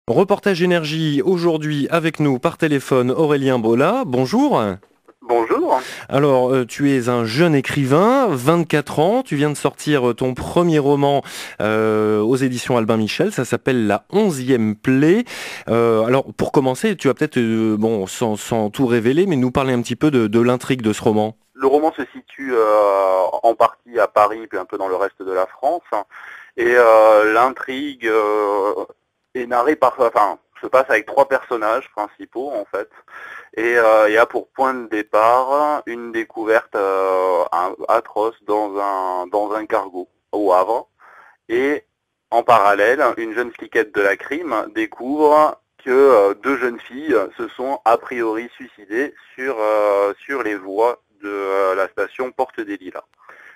Reportage énergie aujourd'hui avec nous par téléphone Aurélien Bolla. Bonjour. Bonjour. Alors, tu es un jeune écrivain, 24 ans. Tu viens de sortir ton premier roman aux éditions Albin Michel. Ça s'appelle La 11e plaie. Alors, pour commencer, tu vas peut-être, sans tout révéler, mais nous parler un petit peu de l'intrigue de ce roman. Le roman se situe en partie à Paris, puis un peu dans le reste de la France. Et l'intrigue est narrée se passe avec trois personnages principaux en fait. Et il y a pour point de départ une découverte atroce dans un cargo au Havre. Et en parallèle, une jeune fliquette de la crime découvre que deux jeunes filles se sont a priori suicidées sur les voies de la station Porte des Lilas.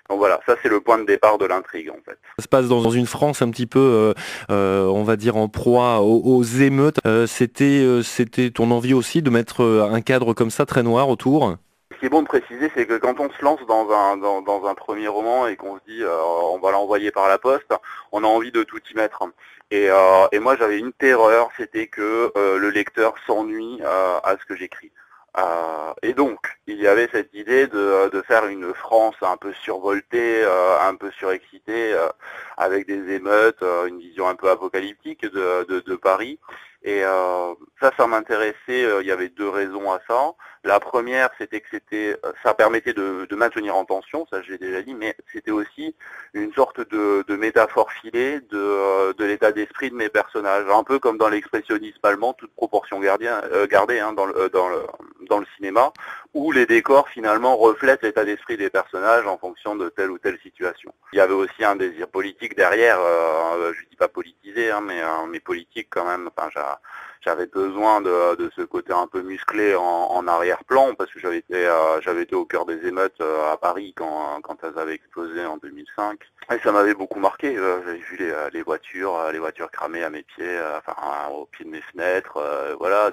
Donc voilà, ça c'est le point de départ de l'intrigue en fait. Ça se passe dans une France un petit peu, on va dire, en proie aux émeutes. C'était ton envie aussi de mettre un cadre comme ça très noir autour? Ce qui est bon de préciser, c'est que quand on se lance dans un premier roman et qu'on se dit on va l'envoyer par la poste, on a envie de tout y mettre. Et moi j'avais une terreur, c'était que le lecteur s'ennuie à ce que j'écris. Et donc, il y avait cette idée de faire une France un peu survoltée, un peu surexcitée, avec des émeutes, une vision un peu apocalyptique de Paris. Et ça m'intéressait. Il y avait deux raisons à ça. La première, c'était que ça permettait de maintenir en tension, ça je l'ai déjà dit, mais c'était aussi une sorte de métaphore filée de l'état d'esprit de mes personnages, un peu comme dans l'expressionnisme allemand, toute proportion gardée hein, dans le cinéma, où les décors finalement reflètent l'état d'esprit des personnages en fonction de telle ou telle situation. Il y avait aussi un désir politique derrière, je dis pas politisé, hein, mais politique quand même. Enfin, j'avais besoin de ce côté un peu musclé en arrière-plan parce que j'avais été au cœur des émeutes à Paris quand elles avaient explosé en 2005 et ça m'avait beaucoup marqué. J'avais vu les voitures cramées à mes pieds, au pied de mes fenêtres, voilà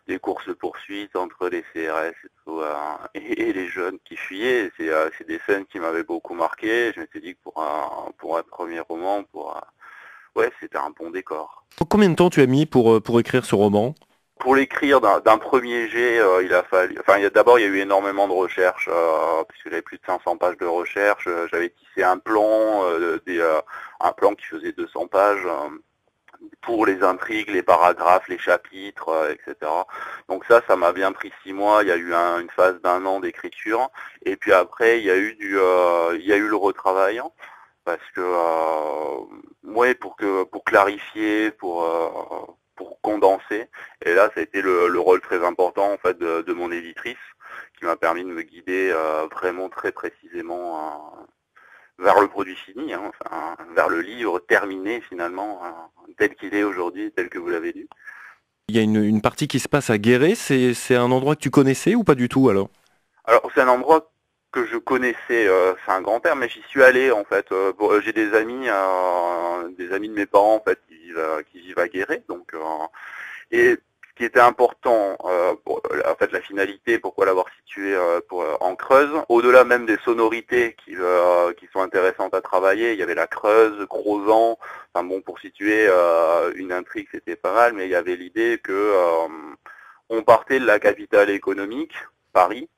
des courses-poursuites entre les CRS et tout, et les jeunes qui fuyaient. C'est des scènes qui m'avaient beaucoup marqué. Je m'étais dit que pour un premier roman, ouais, c'était un bon décor. Combien de temps tu as mis pour écrire ce roman? Pour l'écrire d'un premier jet, il a fallu. Enfin, d'abord, il y a eu énormément de recherches, puisque j'avais plus de 500 pages de recherche. J'avais tissé un plan qui faisait 200 pages pour les intrigues, les paragraphes, les chapitres, etc. Donc ça m'a bien pris 6 mois. Il y a eu une phase d'1 an d'écriture, et puis après, il y a eu le retravail, parce que, ouais, pour clarifier, pour condenser. Et là, ça a été le rôle très important en fait de mon éditrice, qui m'a permis de me guider vraiment très précisément vers le produit fini, hein, vers le livre terminé finalement, tel qu'il est aujourd'hui, tel que vous l'avez lu. Il y a une partie qui se passe à Guéret. C'est un endroit que tu connaissais ou pas du tout alors? Alors c'est un endroit que je connaissais, c'est un grand-père, mais j'y suis allé en fait. J'ai des amis de mes parents en fait qui vivent à Guéret, donc et ce qui était important, en fait la finalité, pourquoi l'avoir situé en Creuse, au-delà même des sonorités qui sont intéressantes à travailler, il y avait la Creuse, Crozant, enfin bon, pour situer une intrigue c'était pas mal, mais il y avait l'idée que on partait de la capitale économique, Paris,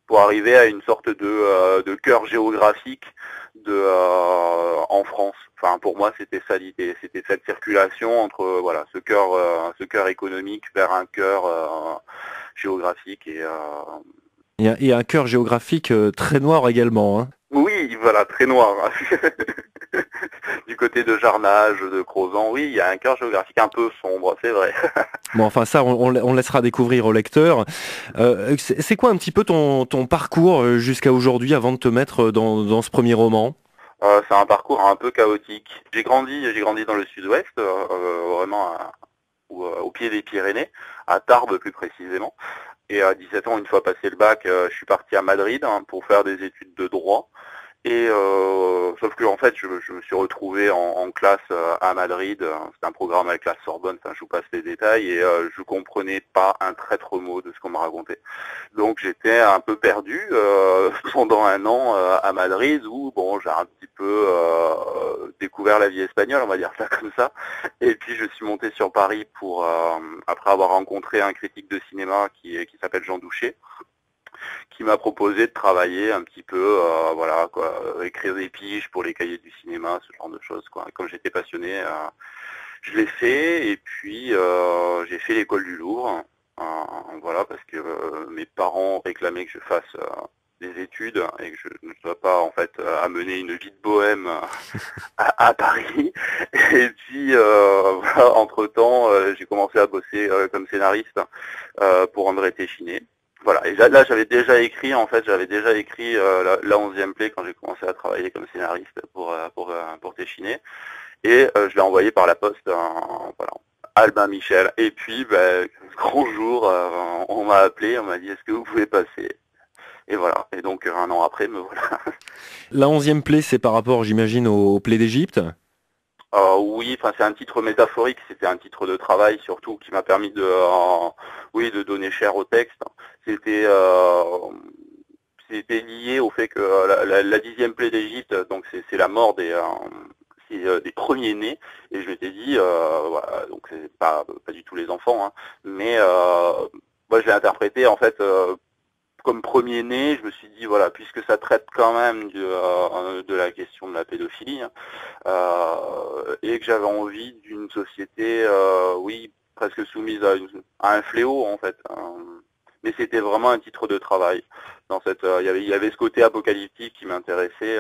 pour arriver à une sorte de cœur géographique en France. Enfin, pour moi, c'était ça l'idée, c'était cette circulation entre voilà ce cœur économique vers un cœur géographique Il y a un cœur géographique très noir également, hein. oui, voilà, très noir. Du côté de Jarnage, de Crozant, oui, il y a un cœur géographique un peu sombre, c'est vrai. Bon, enfin ça, on laissera découvrir au lecteur. C'est quoi un petit peu ton parcours jusqu'à aujourd'hui avant de te mettre dans ce premier roman? C'est un parcours un peu chaotique. J'ai grandi dans le sud-ouest, vraiment au pied des Pyrénées, à Tarbes plus précisément. Et à 17 ans, une fois passé le bac, je suis parti à Madrid pour faire des études de droit. Et sauf que en fait, je me suis retrouvé en classe à Madrid. C'est un programme avec la Sorbonne, enfin, je vous passe les détails, et je comprenais pas un traître mot de ce qu'on me racontait. Donc j'étais un peu perdu pendant un an à Madrid, où bon, j'ai un petit peu découvert la vie espagnole, on va dire ça comme ça. Et puis je suis monté sur Paris pour après avoir rencontré un critique de cinéma qui s'appelle Jean Douché, qui m'a proposé de travailler un petit peu, voilà, quoi, écrire des piges pour les cahiers du cinéma, ce genre de choses, quoi. Comme j'étais passionné, je l'ai fait, et puis j'ai fait l'école du Louvre, voilà, parce que mes parents réclamaient que je fasse des études et que je ne dois pas en fait amener une vie de bohème à Paris. Et puis voilà, entre-temps, j'ai commencé à bosser comme scénariste pour André Téchiné. Voilà, et là j'avais déjà écrit, en fait, la 11e plaie quand j'ai commencé à travailler comme scénariste pour Téchiné, et je l'ai envoyé par la poste, voilà, à Albin Michel. Et puis, grand jour, on m'a appelé, on m'a dit est-ce que vous pouvez passer? Et voilà, et donc un an après, me voilà. La 11e plaie, c'est par rapport, j'imagine, aux plaies d'Égypte. Oui, enfin c'est un titre métaphorique, c'était un titre de travail surtout qui m'a permis oui, de donner chair au texte. C'était c'était lié au fait que la 10e plaie d'Égypte, donc c'est la mort des premiers-nés, et je m'étais dit, voilà, donc c'est pas du tout les enfants, hein, mais moi je l'ai interprété en fait comme premier-né. Je me suis dit, voilà, puisque ça traite quand même de la question de la pédophilie, hein, et que j'avais envie d'une société, oui, presque soumise à un fléau en fait. Mais c'était vraiment un titre de travail. Dans cette, il y avait ce côté apocalyptique qui m'intéressait,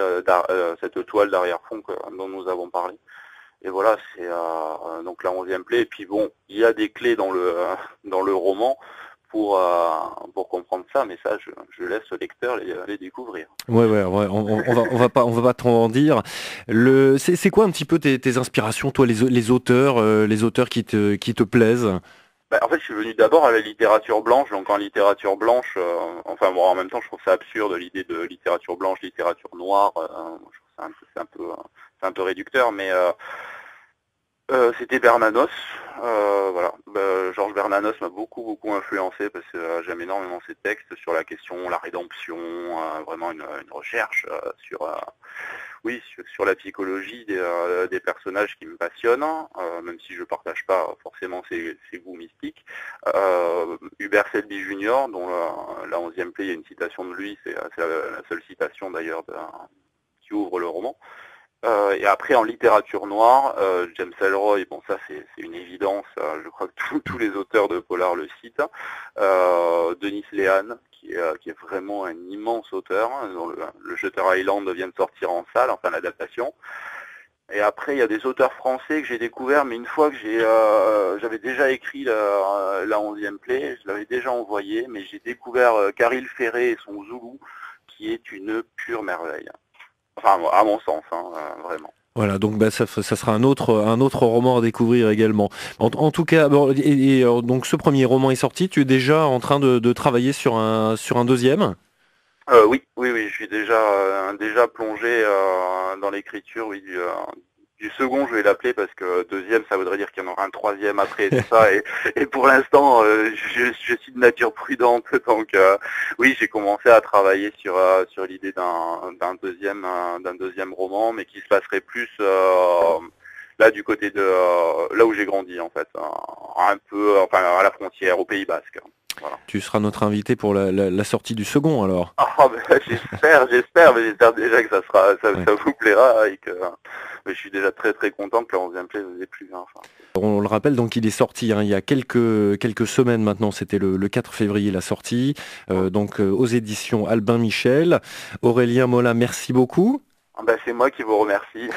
cette toile d'arrière-fond dont nous avons parlé. Et voilà, c'est donc la 11e plaie. Et puis bon, il y a des clés dans le roman pour comprendre ça, mais ça, je laisse le lecteur les découvrir. Ouais, on va pas trop en dire. C'est quoi un petit peu tes inspirations, toi, les auteurs qui te plaisent? En fait, je suis venu d'abord à la littérature blanche, donc en littérature blanche, enfin bon, en même temps, je trouve ça absurde l'idée de littérature blanche, littérature noire. Je trouve ça c'est un peu réducteur, mais c'était Bernanos, voilà. Georges Bernanos m'a beaucoup influencé parce que j'aime énormément ses textes sur la question, la rédemption, vraiment une recherche oui, sur la psychologie des personnages qui me passionnent, même si je ne partage pas forcément ses goûts mystiques. Hubert Selby Jr., dont la 11e plaie, il y a une citation de lui, c'est la seule citation d'ailleurs qui ouvre le roman. Et après, en littérature noire, James Ellroy, bon ça c'est une évidence, je crois que tous les auteurs de polar le citent. Denis Lehan, qui est vraiment un immense auteur, hein, dont le Shutter Island vient de sortir en salle, enfin l'adaptation. Et après, il y a des auteurs français que j'ai découverts, mais une fois que j'avais déjà écrit la 11e plaie, je l'avais déjà envoyé, mais j'ai découvert Caril Ferré et son Zoulou, qui est une pure merveille. Enfin, à mon sens, hein, vraiment. Voilà, donc ça sera un autre roman à découvrir également. En tout cas, bon, donc ce premier roman est sorti, tu es déjà en train de travailler sur un deuxième? Oui, je suis déjà plongé dans l'écriture, oui, du second, je vais l'appeler, parce que deuxième, ça voudrait dire qu'il y en aura un troisième après, et tout ça, et pour l'instant, je suis de nature prudente, donc oui, j'ai commencé à travailler sur l'idée d'un deuxième roman, mais qui se passerait plus là du côté de là où j'ai grandi en fait, un peu, enfin à la frontière, au Pays Basque. Voilà. Tu seras notre invité pour la sortie du second alors. J'espère, mais j'espère déjà que ça vous plaira, et que mais je suis déjà très content que la 11e plaie vous ait plu. Hein, enfin. On le rappelle, donc il est sorti il y a quelques semaines maintenant, c'était le 4 février la sortie, donc aux éditions Albin Michel. Aurélien Mola, merci beaucoup. C'est moi qui vous remercie.